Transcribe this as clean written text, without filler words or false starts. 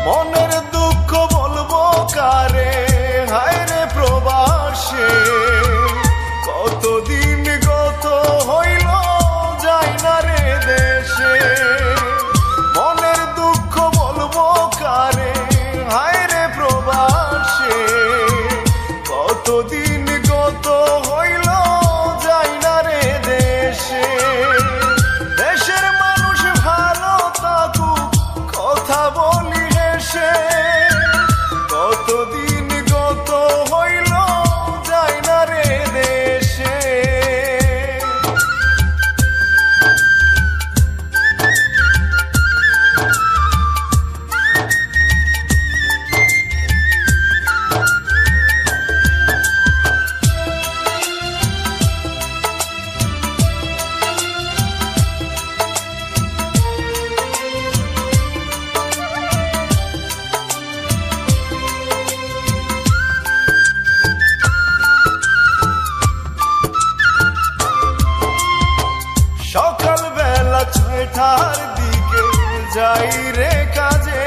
মনের দুঃখ বলবো কারে, হায় রে প্রবাসে কতদিন গত হইল যাই না রে দেশে। মনের দুঃখ বলবো কারে, হায় রে প্রবাসে কতদিন গত হইল যাই না রে দেশে। দেশের মানুষ ভালো থাকুক কথা বলি হেসে, কতদিন গত হইল যাই না রে দেশে। সকালবেলা 6টার দিকে যাই রে কাজে,